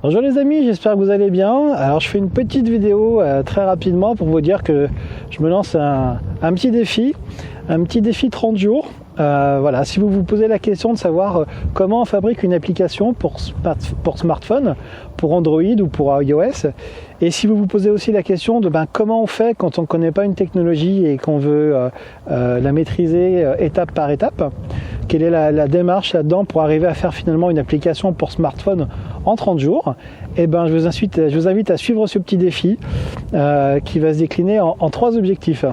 Bonjour les amis, j'espère que vous allez bien. Alors je fais une petite vidéo très rapidement pour vous dire que je me lance un petit défi 30 jours. Voilà, si vous vous posez la question de savoir comment on fabrique une application pour smartphone, pour Android ou pour iOS, et si vous vous posez aussi la question de comment on fait quand on ne connaît pas une technologie et qu'on veut la maîtriser étape par étape, quelle est la démarche là-dedans pour arriver à faire finalement une application pour smartphone en 30 jours, et je vous invite à suivre ce petit défi qui va se décliner en 3 objectifs.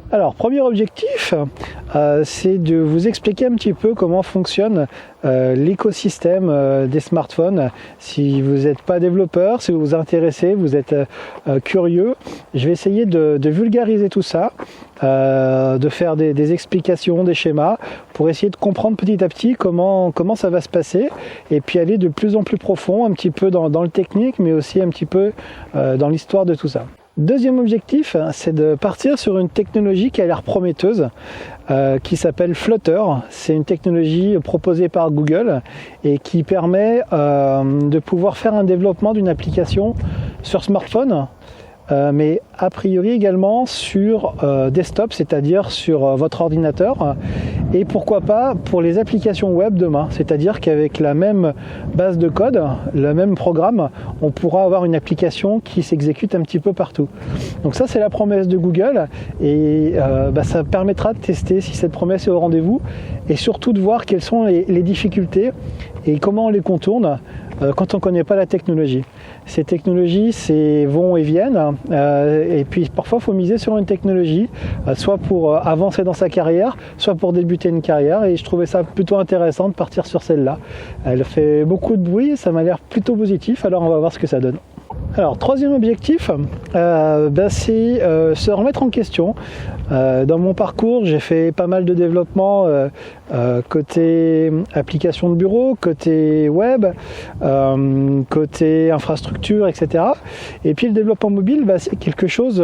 Alors, premier objectif, c'est de vous expliquer un petit peu comment fonctionne l'écosystème des smartphones. Si vous n'êtes pas développeur, si vous vous intéressez, vous êtes curieux, je vais essayer de vulgariser tout ça, de faire des explications, des schémas, pour essayer de comprendre petit à petit comment ça va se passer, et puis aller de plus en plus profond, un petit peu dans le technique, mais aussi un petit peu dans l'histoire de tout ça. Deuxième objectif, c'est de partir sur une technologie qui a l'air prometteuse, qui s'appelle Flutter. C'est une technologie proposée par Google et qui permet de pouvoir faire un développement d'une application sur smartphone, mais a priori également sur desktop, c'est-à-dire sur votre ordinateur, et pourquoi pas pour les applications web demain, c'est-à-dire qu'avec la même base de code, le même programme, on pourra avoir une application qui s'exécute un petit peu partout. Donc ça, c'est la promesse de Google, et ça permettra de tester si cette promesse est au rendez-vous, et surtout de voir quelles sont les difficultés et comment on les contourne quand on ne connaît pas la technologie. Ces technologies, vont et viennent, et puis parfois il faut miser sur une technologie, soit pour avancer dans sa carrière, soit pour débuter une carrière, et je trouvais ça plutôt intéressant de partir sur celle-là. Elle fait beaucoup de bruit, ça m'a l'air plutôt positif, alors on va voir ce que ça donne. Alors, troisième objectif, c'est se remettre en question. Dans mon parcours, j'ai fait pas mal de développement côté application de bureau, côté web, côté infrastructure, etc. Et puis le développement mobile, c'est quelque chose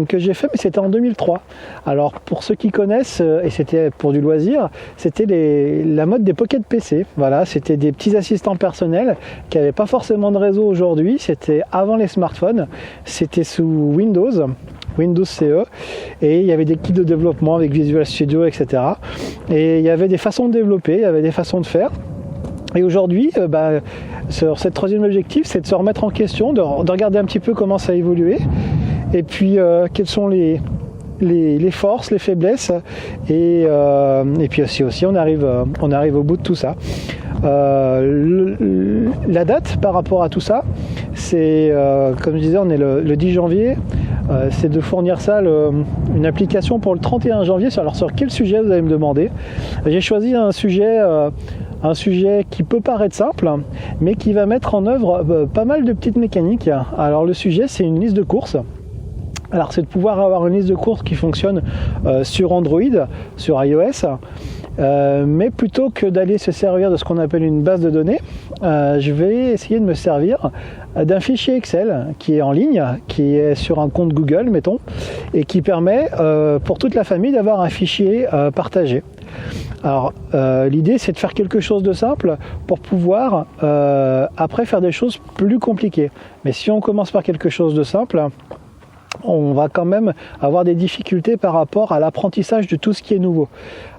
que j'ai fait, mais c'était en 2003. Alors, pour ceux qui connaissent, et c'était pour du loisir, c'était la mode des pocket PC. Voilà, c'était des petits assistants personnels qui n'avaient pas forcément de réseau aujourd'hui. C'était avant les smartphones, c'était sous Windows CE, et il y avait des kits de développement avec Visual Studio, etc. Et il y avait des façons de développer, il y avait des façons de faire. Et aujourd'hui, sur cette troisième objectif, c'est de se remettre en question, de regarder un petit peu comment ça a évolué, et puis quelles sont les forces, les faiblesses, et puis aussi on arrive au bout de tout ça. La date par rapport à tout ça, c'est comme je disais, on est le 10 janvier, c'est de fournir ça, une application pour le 31 janvier. Alors sur quel sujet, vous allez me demander? J'ai choisi un sujet qui peut paraître simple, mais qui va mettre en œuvre pas mal de petites mécaniques. Alors le sujet, c'est une liste de courses. Alors c'est de pouvoir avoir une liste de courses qui fonctionne sur Android, sur iOS, mais plutôt que d'aller se servir de ce qu'on appelle une base de données, je vais essayer de me servir d'un fichier Excel qui est en ligne, qui est sur un compte Google, mettons, et qui permet pour toute la famille d'avoir un fichier partagé. Alors l'idée, c'est de faire quelque chose de simple pour pouvoir après faire des choses plus compliquées. Mais si on commence par quelque chose de simple, on va quand même avoir des difficultés par rapport à l'apprentissage de tout ce qui est nouveau.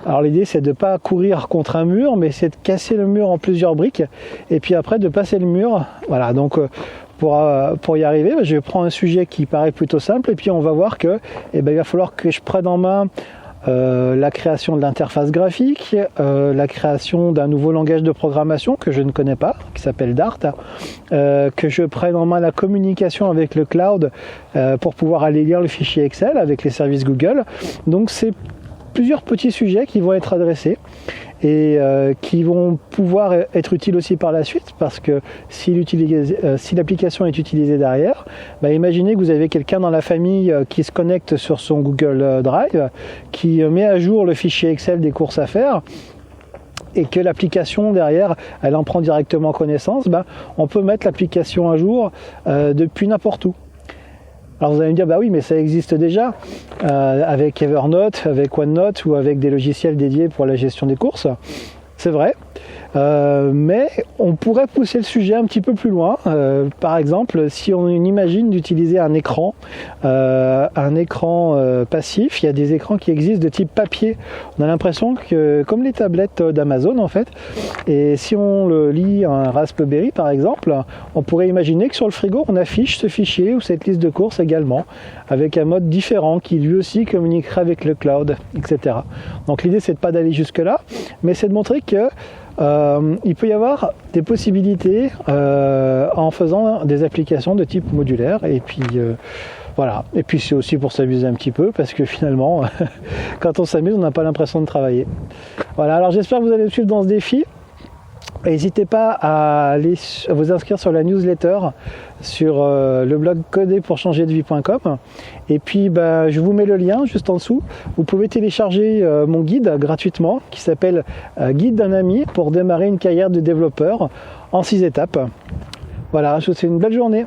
Alors l'idée, c'est de ne pas courir contre un mur, mais c'est de casser le mur en plusieurs briques, et puis après de passer le mur. Voilà, donc pour y arriver, je prends un sujet qui paraît plutôt simple, et puis on va voir que il va falloir que je prenne en main la création de l'interface graphique, la création d'un nouveau langage de programmation que je ne connais pas, qui s'appelle Dart, que je prenne en main la communication avec le cloud pour pouvoir aller lire le fichier Excel avec les services Google. Donc c'est plusieurs petits sujets qui vont être adressés et qui vont pouvoir être utiles aussi par la suite, parce que si l'application est utilisée derrière, imaginez que vous avez quelqu'un dans la famille qui se connecte sur son Google Drive, qui met à jour le fichier Excel des courses à faire, et que l'application derrière, elle en prend directement connaissance, on peut mettre l'application à jour depuis n'importe où. Alors vous allez me dire, oui, mais ça existe déjà avec Evernote, avec OneNote ou avec des logiciels dédiés pour la gestion des courses. C'est vrai, mais on pourrait pousser le sujet un petit peu plus loin. Par exemple, si on imagine d'utiliser un écran passif, il y a des écrans qui existent de type papier. On a l'impression que, comme les tablettes d'Amazon en fait, et si on le lit un Raspberry par exemple, on pourrait imaginer que sur le frigo on affiche ce fichier ou cette liste de courses également, avec un mode différent qui lui aussi communiquerait avec le cloud, etc. Donc l'idée c'est de pas d'aller jusque là, mais c'est de montrer que il peut y avoir des possibilités en faisant des applications de type modulaire, et puis voilà. Et puis c'est aussi pour s'amuser un petit peu, parce que finalement quand on s'amuse on n'a pas l'impression de travailler. Voilà, alors j'espère que vous allez me suivre dans ce défi. N'hésitez pas à vous inscrire sur la newsletter sur le blog coderpourchangerdevie.com, et puis je vous mets le lien juste en dessous. Vous pouvez télécharger mon guide gratuitement qui s'appelle Guide d'un ami pour démarrer une carrière de développeur en 6 étapes. Voilà, je vous souhaite une belle journée.